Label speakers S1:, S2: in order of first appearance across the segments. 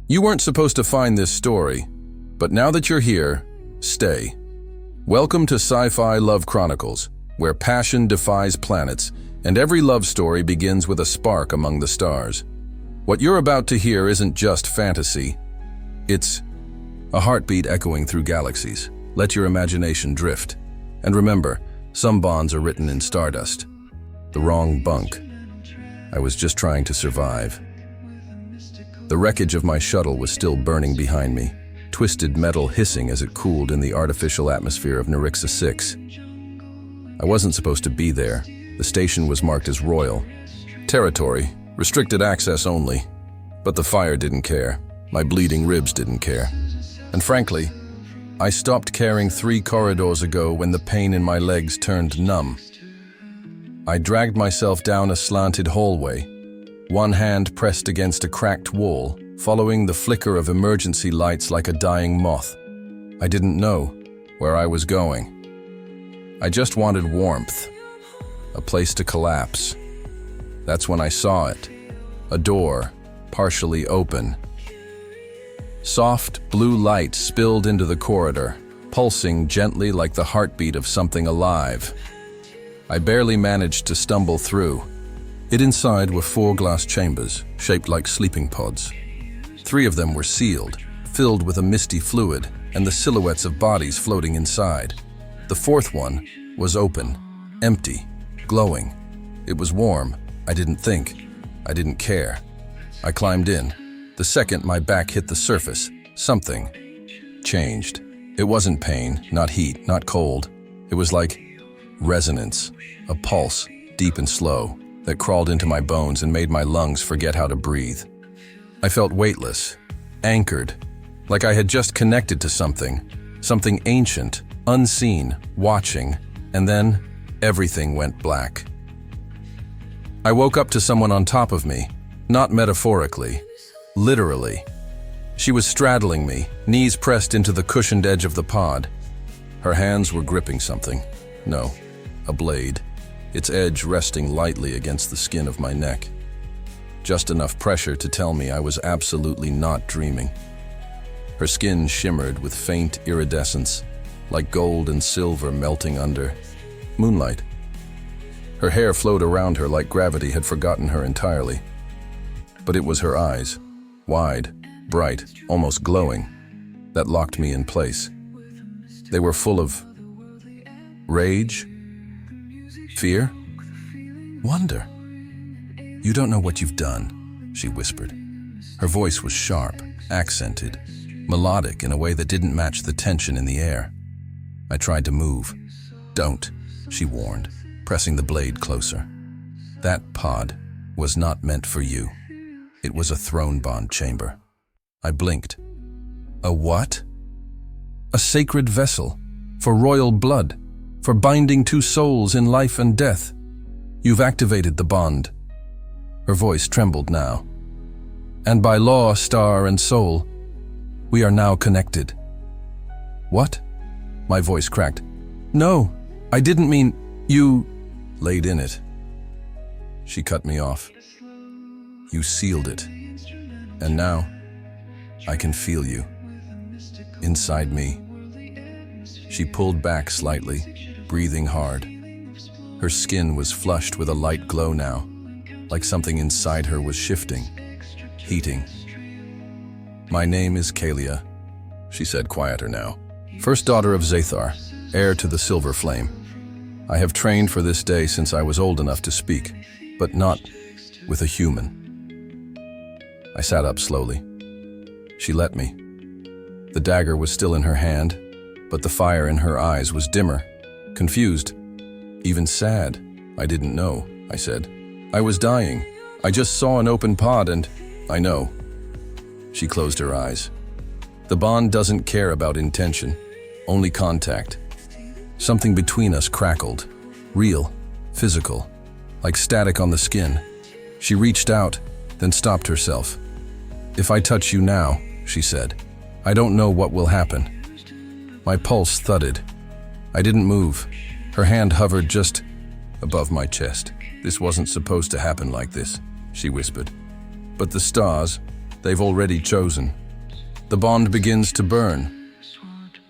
S1: You weren't supposed to find this story, but now that you're here, stay. Welcome to Sci-Fi Love Chronicles, where passion defies planets, and every love story begins with a spark among the stars. What you're about to hear isn't just fantasy. It's a heartbeat echoing through galaxies. Let your imagination drift. And remember, some bonds are written in stardust. The wrong bunk. I was just trying to survive. The wreckage of my shuttle was still burning behind me, twisted metal hissing as it cooled in the artificial atmosphere of Nerixa 6. I wasn't supposed to be there. The station was marked as royal. Territory, restricted access only. But the fire didn't care. My bleeding ribs didn't care. And frankly, I stopped caring 3 corridors ago when the pain in my legs turned numb. I dragged myself down a slanted hallway, one hand pressed against a cracked wall, following the flicker of emergency lights like a dying moth. I didn't know where I was going. I just wanted warmth, a place to collapse. That's when I saw it, a door, partially open. Soft blue light spilled into the corridor, pulsing gently like the heartbeat of something alive. I barely managed to stumble through. Inside were 4 glass chambers, shaped like sleeping pods. 3 of them were sealed, filled with a misty fluid, and the silhouettes of bodies floating inside. The 4th one was open, empty, glowing. It was warm. I didn't think. I didn't care. I climbed in. The second my back hit the surface, something changed. It wasn't pain, not heat, not cold. It was like resonance, a pulse, deep and slow, that crawled into my bones and made my lungs forget how to breathe. I felt weightless, anchored, like I had just connected to something ancient, unseen, watching, and then everything went black. I woke up to someone on top of me, not metaphorically, literally. She was straddling me, knees pressed into the cushioned edge of the pod. Her hands were gripping something. No, a blade. Its edge resting lightly against the skin of my neck. Just enough pressure to tell me I was absolutely not dreaming. Her skin shimmered with faint iridescence, like gold and silver melting under moonlight. Her hair flowed around her like gravity had forgotten her entirely. But it was her eyes, wide, bright, almost glowing, that locked me in place. They were full of rage, fear, wonder. "You don't know what you've done," she whispered. Her voice was sharp, accented, melodic in a way that didn't match the tension in the air. I tried to move. "Don't," she warned, pressing the blade closer. "That pod was not meant for you. It was a throne bond chamber." I blinked. "A what?" "A sacred vessel, for royal blood, for binding 2 souls in life and death. You've activated the bond." Her voice trembled now. "And by law, star and soul, we are now connected." "What?" My voice cracked. "No, I didn't mean you laid in it." She cut me off. "You sealed it. And now, I can feel you. Inside me." She pulled back slightly, breathing hard. Her skin was flushed with a light glow now, like something inside her was shifting, heating. "My name is Kalia," she said, quieter now. "First daughter of Zathar, heir to the Silver Flame. I have trained for this day since I was old enough to speak, but not with a human." I sat up slowly. She let me. The dagger was still in her hand, but the fire in her eyes was dimmer, confused, even sad. "I didn't know," I said. "I was dying. I just saw an open pod and I know." She closed her eyes. "The bond doesn't care about intention, only contact." Something between us crackled, real, physical, like static on the skin. She reached out, then stopped herself. "If I touch you now," she said, "I don't know what will happen." My pulse thudded. I didn't move. Her hand hovered just above my chest. "This wasn't supposed to happen like this," she whispered. "But the stars, They've already chosen. The bond begins to burn.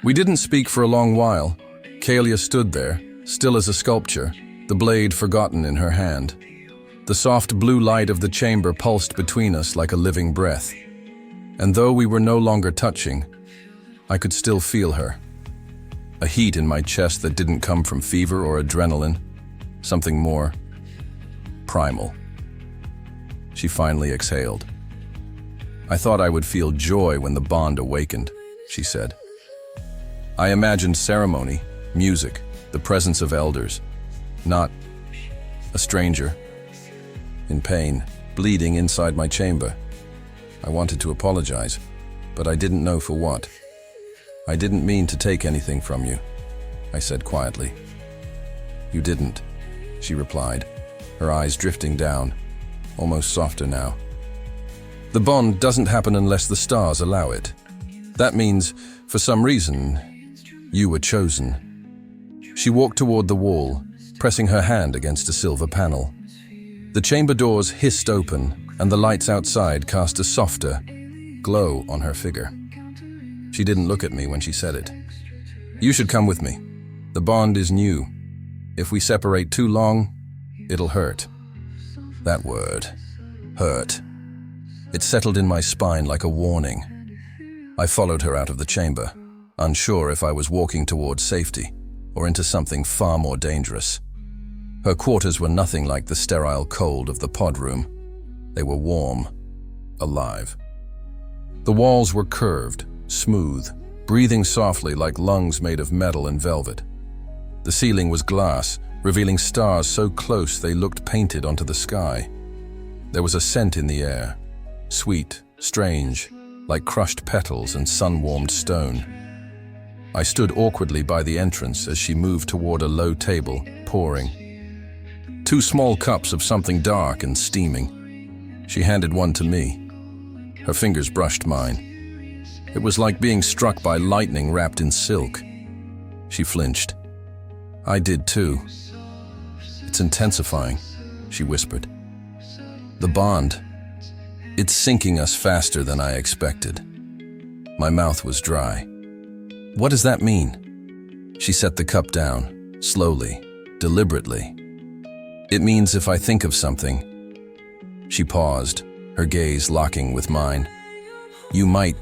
S1: We didn't speak for a long while. Kalia stood there, still as a sculpture, the blade forgotten in her hand. The soft blue light of the chamber pulsed between us like a living breath. And though we were no longer touching, I could still feel her. A heat in my chest that didn't come from fever or adrenaline, something more primal. She finally exhaled. I thought I would feel joy when the bond awakened, she said. I imagined ceremony, music, the presence of elders, not a stranger. In pain, bleeding inside my chamber. I wanted to apologize, but I didn't know for what. I didn't mean to take anything from you, I said quietly. You didn't, she replied, her eyes drifting down, almost softer now. The bond doesn't happen unless the stars allow it. That means, for some reason, you were chosen. She walked toward the wall, pressing her hand against a silver panel. The chamber doors hissed open, and the lights outside cast a softer glow on her figure. She didn't look at me when she said it. You should come with me. The bond is new. If we separate too long, it'll hurt. That word, hurt. It settled in my spine like a warning. I followed her out of the chamber, unsure if I was walking towards safety or into something far more dangerous. Her quarters were nothing like the sterile cold of the pod room. They were warm, alive. The walls were curved, smooth, breathing softly like lungs made of metal and velvet. The ceiling was glass, revealing stars so close they looked painted onto the sky. There was a scent in the air, sweet, strange, like crushed petals and sun-warmed stone. I stood awkwardly by the entrance as she moved toward a low table, pouring. 2 small cups of something dark and steaming. She handed one to me. Her fingers brushed mine. It was like being struck by lightning wrapped in silk. She flinched. I did too. It's intensifying, she whispered. The bond. It's sinking us faster than I expected. My mouth was dry. What does that mean? She set the cup down, slowly, deliberately. It means if I think of something. She paused, her gaze locking with mine. You might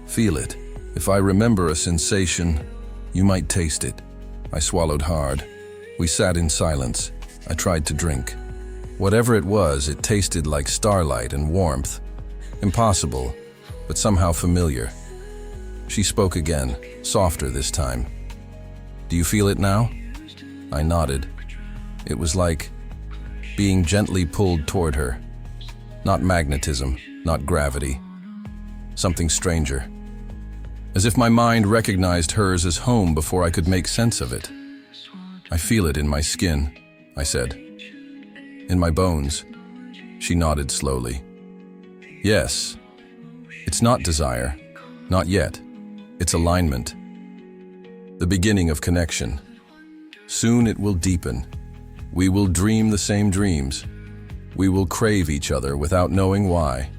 S1: feel it. If I remember a sensation, you might taste it. I swallowed hard. We sat in silence. I tried to drink. Whatever it was, it tasted like starlight and warmth. Impossible, but somehow familiar. She spoke again, softer this time. Do you feel it now? I nodded. It was like being gently pulled toward her. Not magnetism, not gravity. Something stranger. As if my mind recognized hers as home before I could make sense of it. I feel it in my skin, I said. In my bones. She nodded slowly. Yes. It's not desire. Not yet. It's alignment. The beginning of connection. Soon it will deepen. We will dream the same dreams. We will crave each other without knowing why.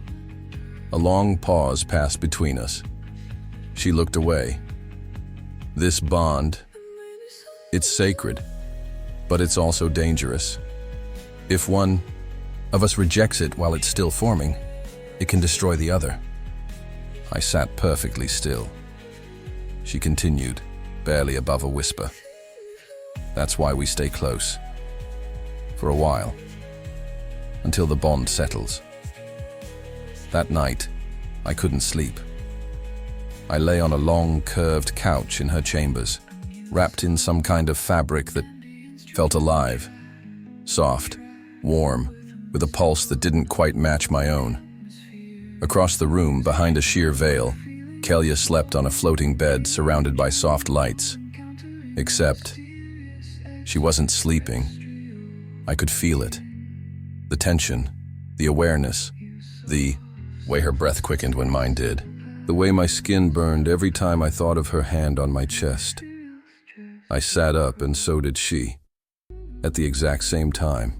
S1: A long pause passed between us. She looked away. This bond, it's sacred, but it's also dangerous. If one of us rejects it while it's still forming, it can destroy the other. I sat perfectly still. She continued, barely above a whisper. That's why we stay close. For a while. Until the bond settles. That night, I couldn't sleep. I lay on a long, curved couch in her chambers, wrapped in some kind of fabric that felt alive, soft, warm, with a pulse that didn't quite match my own. Across the room, behind a sheer veil, Kalia slept on a floating bed surrounded by soft lights. Except, she wasn't sleeping. I could feel it. The tension, the awareness, the way her breath quickened when mine did, the way my skin burned every time I thought of her hand on my chest. I sat up and so did she, at the exact same time.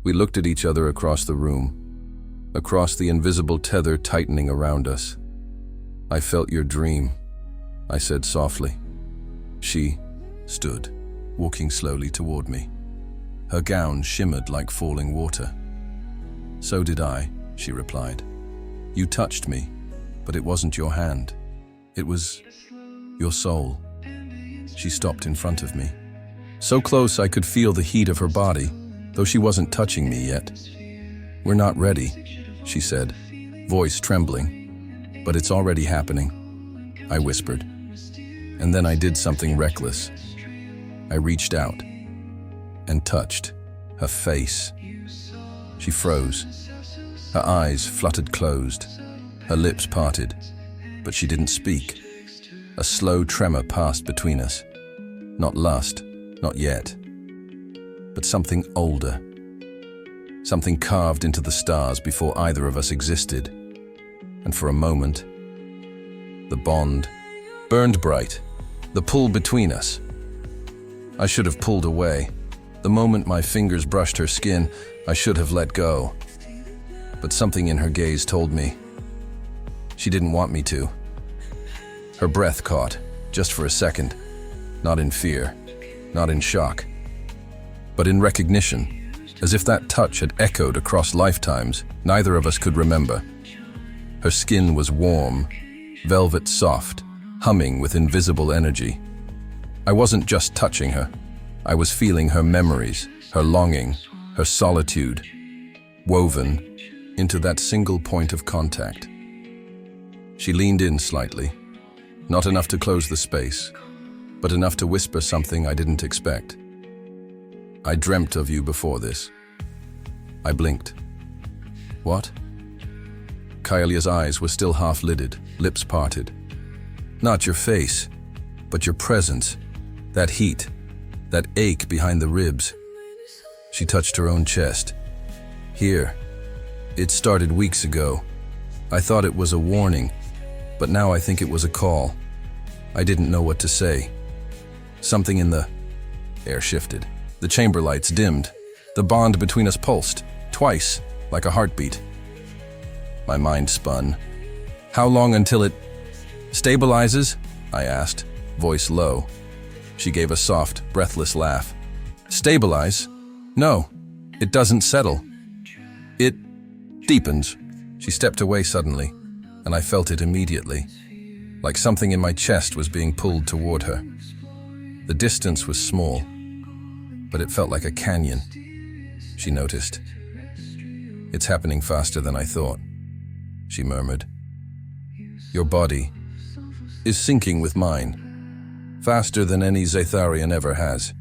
S1: We looked at each other across the room, across the invisible tether tightening around us. "I felt your dream," I said softly. She stood, walking slowly toward me. Her gown shimmered like falling water. "So did I," she replied. "You touched me, but it wasn't your hand. It was your soul." She stopped in front of me. So close I could feel the heat of her body, though she wasn't touching me yet. "We're not ready," she said, voice trembling. "But it's already happening," I whispered. And then I did something reckless. I reached out and touched her face. She froze. Her eyes fluttered closed. Her lips parted, but she didn't speak. A slow tremor passed between us. Not lust, not yet, but something older. Something carved into the stars before either of us existed. And for a moment, the bond burned bright, the pull between us. I should have pulled away. The moment my fingers brushed her skin, I should have let go. But something in her gaze told me she didn't want me to. Her breath caught, just for a second, not in fear, not in shock, but in recognition, as if that touch had echoed across lifetimes neither of us could remember. Her skin was warm, velvet soft, humming with invisible energy. I wasn't just touching her. I was feeling her memories, her longing, her solitude, woven into that single point of contact. She leaned in slightly, not enough to close the space, but enough to whisper something I didn't expect. "I dreamt of you before this." I blinked. "What?" Kaelia's eyes were still half-lidded, lips parted. "Not your face, but your presence, that heat, that ache behind the ribs." She touched her own chest. "Here. It started weeks ago. I thought it was a warning, but now I think it was a call. I didn't know what to say. Something in the air shifted. The chamber lights dimmed. The bond between us pulsed, twice, like a heartbeat. My mind spun. "How long until it stabilizes?" I asked, voice low. She gave a soft, breathless laugh. "Stabilize? No, it doesn't settle. It deepens." She stepped away suddenly, and I felt it immediately, like something in my chest was being pulled toward her. The distance was small, but it felt like a canyon. She noticed. "It's happening faster than I thought," she murmured. "Your body is syncing with mine, faster than any Zatharian ever has."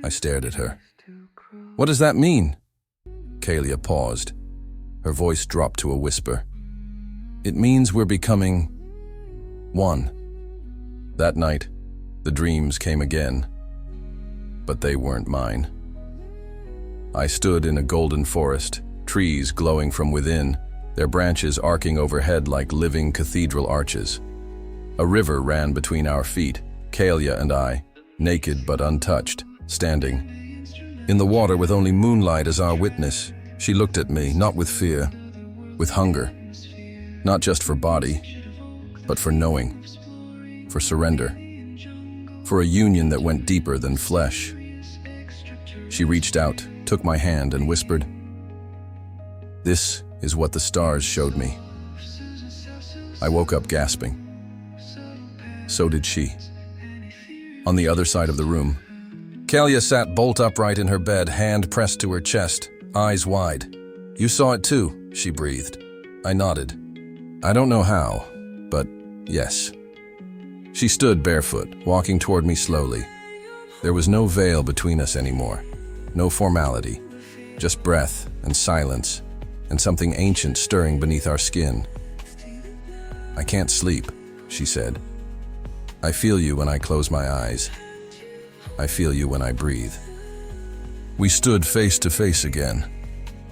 S1: I stared at her. "What does that mean?" Kaelia paused. Her voice dropped to a whisper. "It means we're becoming one." That night, the dreams came again, but they weren't mine. I stood in a golden forest, trees glowing from within, their branches arcing overhead like living cathedral arches. A river ran between our feet, Kaelia and I, naked but untouched, standing. In the water with only moonlight as our witness, she looked at me, not with fear, with hunger. Not just for body, but for knowing, for surrender, for a union that went deeper than flesh. She reached out, took my hand, and whispered, "This is what the stars showed me." I woke up gasping. So did she. On the other side of the room, Kaelia sat bolt upright in her bed, hand pressed to her chest, eyes wide. "You saw it too," she breathed. I nodded. I don't know how, but yes. She stood barefoot, walking toward me slowly. There was no veil between us anymore, no formality, just breath and silence, and something ancient stirring beneath our skin. "I can't sleep," she said. "I feel you when I close my eyes. I feel you when I breathe." We stood face to face again.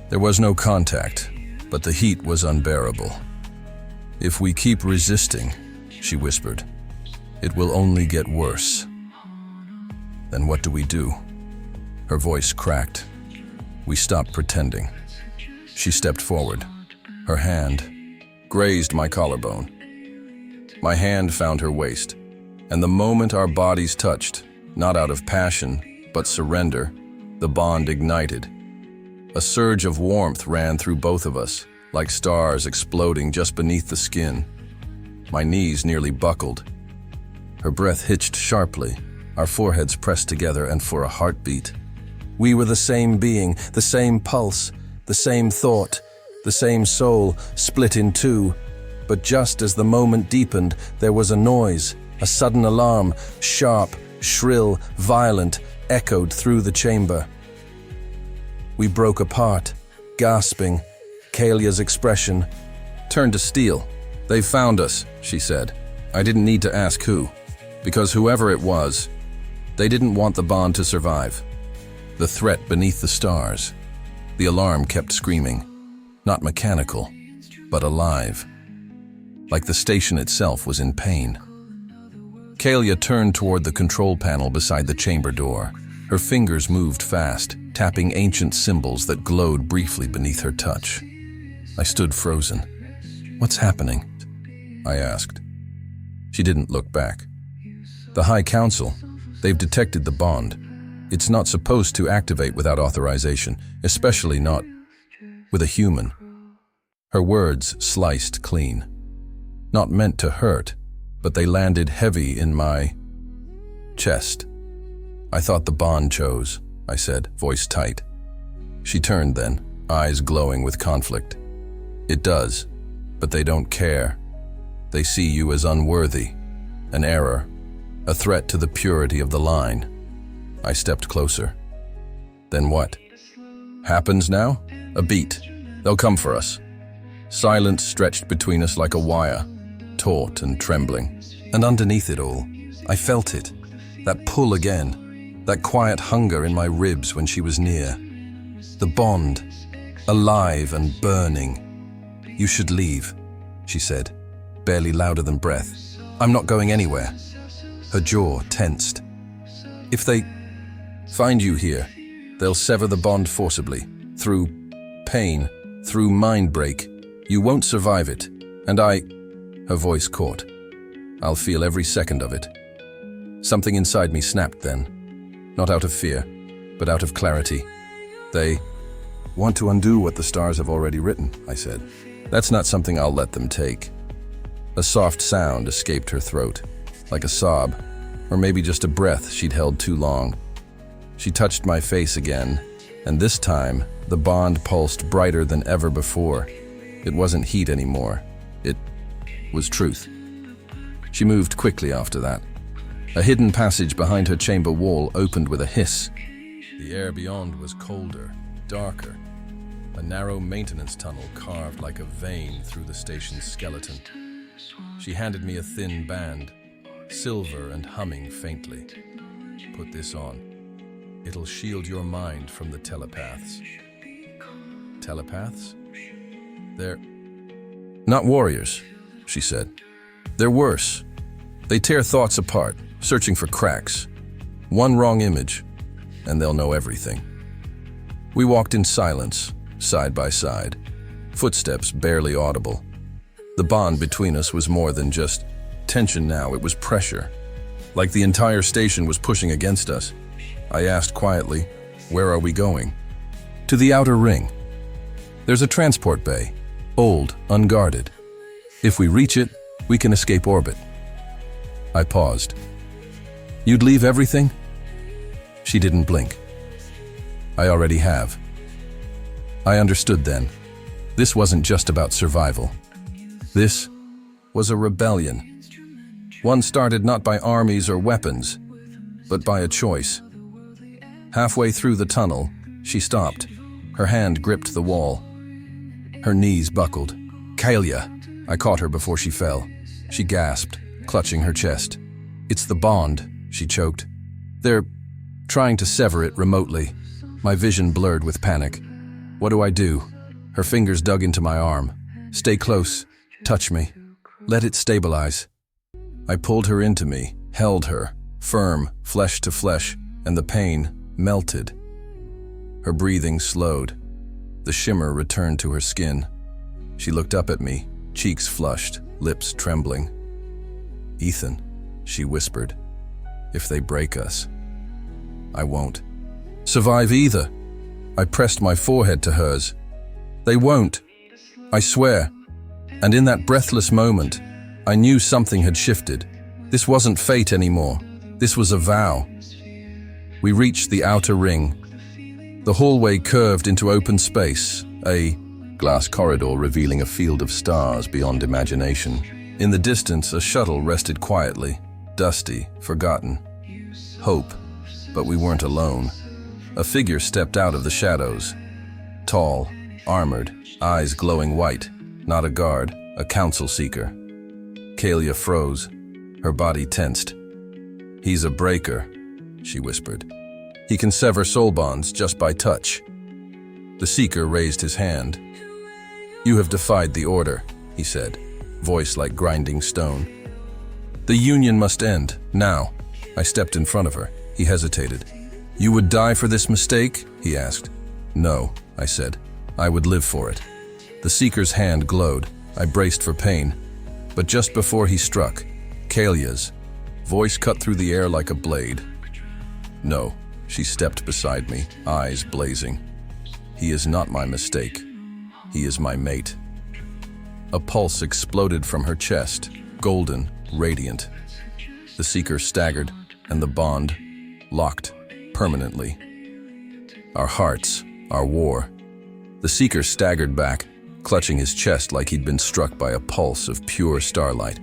S1: There was no contact, but the heat was unbearable. "If we keep resisting," she whispered, "it will only get worse." "Then what do we do?" Her voice cracked. "We stop pretending. She stepped forward. Her hand grazed my collarbone. My hand found her waist, and the moment our bodies touched, not out of passion, but surrender, the bond ignited. A surge of warmth ran through both of us, like stars exploding just beneath the skin. My knees nearly buckled. Her breath hitched sharply, our foreheads pressed together, and for a heartbeat. We were the same being, the same pulse, the same thought, the same soul, split in two. But just as the moment deepened, there was a noise, a sudden alarm, sharp, shrill, violent, echoed through the chamber. We broke apart, gasping. Kalia's expression turned to steel. "They found us," she said. I didn't need to ask who, because whoever it was, they didn't want the bond to survive. The threat beneath the stars. The alarm kept screaming, not mechanical, but alive. Like the station itself was in pain. Kalia turned toward the control panel beside the chamber door. Her fingers moved fast, tapping ancient symbols that glowed briefly beneath her touch. I stood frozen. "What's happening?" I asked. She didn't look back. "The High Council, they've detected the bond. It's not supposed to activate without authorization, especially not with a human." Her words sliced clean. Not meant to hurt, but they landed heavy in my chest. "I thought the bond chose," I said, voice tight. She turned then, eyes glowing with conflict. "It does, but they don't care. They see you as unworthy, an error, a threat to the purity of the line." I stepped closer. "Then what happens now? A beat. They'll come for us." Silence stretched between us like a wire, taut and trembling. And underneath it all, I felt it, that pull again, that quiet hunger in my ribs when she was near. The bond, alive and burning. "You should leave," she said, barely louder than breath. "I'm not going anywhere." Her jaw tensed. "If they find you here, they'll sever the bond forcibly, through pain, through mind break. You won't survive it, and her voice caught. "I'll feel every second of it." Something inside me snapped then, not out of fear, but out of clarity. "They want to undo what the stars have already written," I said. "That's not something I'll let them take." A soft sound escaped her throat, like a sob, or maybe just a breath she'd held too long. She touched my face again, and this time the bond pulsed brighter than ever before. It wasn't heat anymore. It was truth. She moved quickly after that. A hidden passage behind her chamber wall opened with a hiss. The air beyond was colder, darker. A narrow maintenance tunnel carved like a vein through the station's skeleton. She handed me a thin band, silver and humming faintly. "Put this on. It'll shield your mind from the telepaths." Telepaths? They're not warriors, she said. "They're worse. They tear thoughts apart, searching for cracks. One wrong image, and they'll know everything." We walked in silence, side by side, footsteps barely audible. The bond between us was more than just tension now, it was pressure. Like the entire station was pushing against us. I asked quietly, "Where are we going?" "To the outer ring. There's a transport bay, old, unguarded. If we reach it, we can escape orbit." I paused. "You'd leave everything?" She didn't blink. "I already have." I understood then. This wasn't just about survival. This was a rebellion. One started not by armies or weapons, but by a choice. Halfway through the tunnel, she stopped. Her hand gripped the wall. Her knees buckled. "Kalia!" I caught her before she fell. She gasped, clutching her chest. "It's the bond," she choked. "They're trying to sever it remotely." My vision blurred with panic. "What do I do?" Her fingers dug into my arm. "Stay close. Touch me. Let it stabilize." I pulled her into me, held her, firm, flesh to flesh, and the pain melted. Her breathing slowed. The shimmer returned to her skin. She looked up at me, cheeks flushed, lips trembling. "Ethan," she whispered, "if they break us, I won't survive either." I pressed my forehead to hers. "They won't, I swear." And in that breathless moment, I knew something had shifted. This wasn't fate anymore. This was a vow. We reached the outer ring. The hallway curved into open space, a glass corridor revealing a field of stars beyond imagination. In the distance, a shuttle rested quietly, dusty, forgotten. Hope, but we weren't alone. A figure stepped out of the shadows. Tall, armored, eyes glowing white. Not a guard, a council seeker. Kalia froze, her body tensed. "He's a breaker," she whispered. "He can sever soul bonds just by touch." The seeker raised his hand. "You have defied the order," he said, voice like grinding stone. "The union must end, now." I stepped in front of her. He hesitated. "You would die for this mistake?" he asked. "No," I said. "I would live for it." The seeker's hand glowed. I braced for pain. But just before he struck, Kalia's voice cut through the air like a blade. "No," she stepped beside me, eyes blazing. "He is not my mistake. He is my mate." A pulse exploded from her chest, golden, radiant. The seeker staggered, and the bond locked permanently. Our hearts, our war. The seeker staggered back, clutching his chest like he'd been struck by a pulse of pure starlight.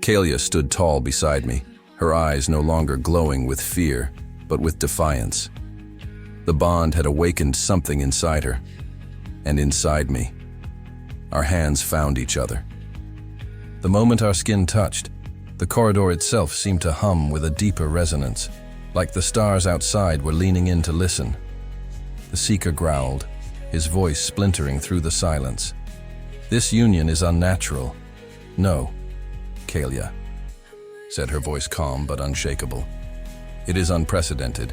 S1: Kalia stood tall beside me, her eyes no longer glowing with fear, but with defiance. The bond had awakened something inside her, and inside me. Our hands found each other. The moment our skin touched, the corridor itself seemed to hum with a deeper resonance, like the stars outside were leaning in to listen. The seeker growled, his voice splintering through the silence. "This union is unnatural." "No, Kalia," said her voice calm but unshakable. "It is unprecedented."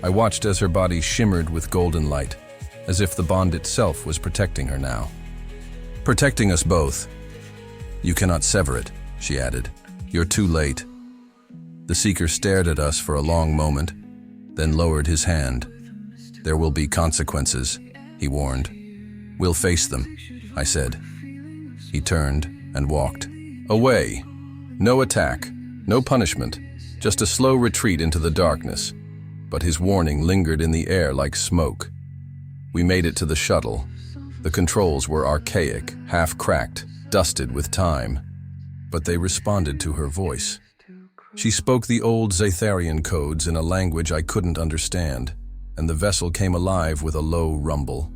S1: I watched as her body shimmered with golden light, as if the bond itself was protecting her now. "Protecting us both. You cannot sever it," she added. "You're too late." The seeker stared at us for a long moment, then lowered his hand. "There will be consequences," he warned. "We'll face them," I said. He turned and walked away. No attack, no punishment, just a slow retreat into the darkness. But his warning lingered in the air like smoke. We made it to the shuttle. The controls were archaic, half-cracked, dusted with time. But they responded to her voice. She spoke the old Zatharian codes in a language I couldn't understand, and the vessel came alive with a low rumble.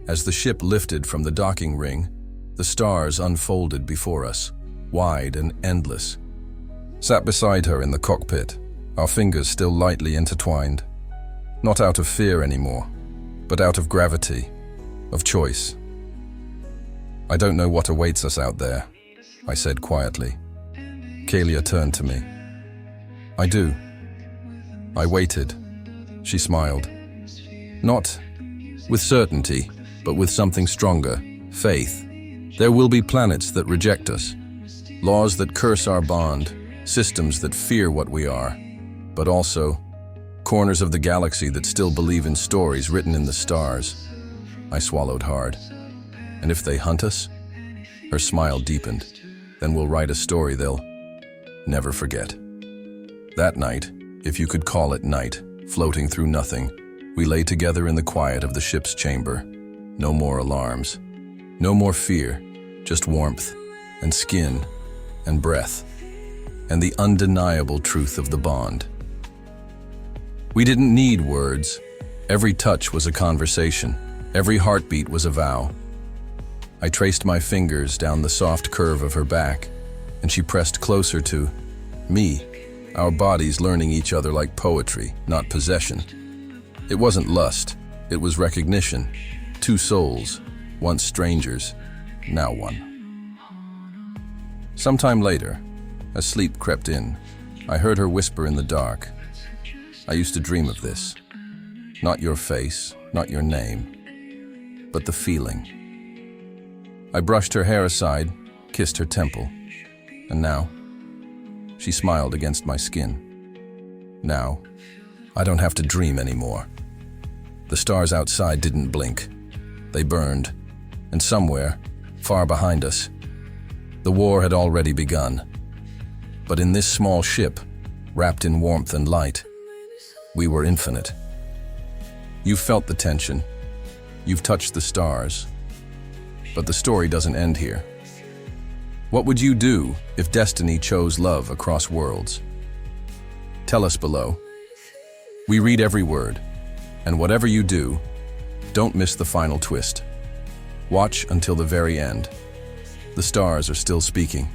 S1: As the ship lifted from the docking ring, the stars unfolded before us, wide and endless. Sat beside her in the cockpit, our fingers still lightly intertwined. Not out of fear anymore, but out of gravity, of choice. "I don't know what awaits us out there," I said quietly. Kalia turned to me. "I do." I waited. She smiled. "Not with certainty, but with something stronger, faith. There will be planets that reject us, laws that curse our bond, systems that fear what we are, but also corners of the galaxy that still believe in stories written in the stars." I swallowed hard. "And if they hunt us?" Her smile deepened. "Then we'll write a story they'll never forget." That night, if you could call it night, floating through nothing, we lay together in the quiet of the ship's chamber. No more alarms, no more fear, just warmth and skin and breath, and the undeniable truth of the bond. We didn't need words. Every touch was a conversation. Every heartbeat was a vow. I traced my fingers down the soft curve of her back, and she pressed closer to me, our bodies learning each other like poetry, not possession. It wasn't lust, it was recognition. Two souls, once strangers, now one. Sometime later, as sleep crept in, I heard her whisper in the dark. "I used to dream of this. Not your face, not your name, but the feeling. I brushed her hair aside, kissed her temple, and now, she smiled against my skin. Now, I don't have to dream anymore. The stars outside didn't blink. They burned, and somewhere, far behind us, the war had already begun. But in this small ship, wrapped in warmth and light, we were infinite. You've felt the tension. You've touched the stars. But the story doesn't end here. What would you do if destiny chose love across worlds? Tell us below. We read every word, and whatever you do, don't miss the final twist. Watch until the very end. The stars are still speaking.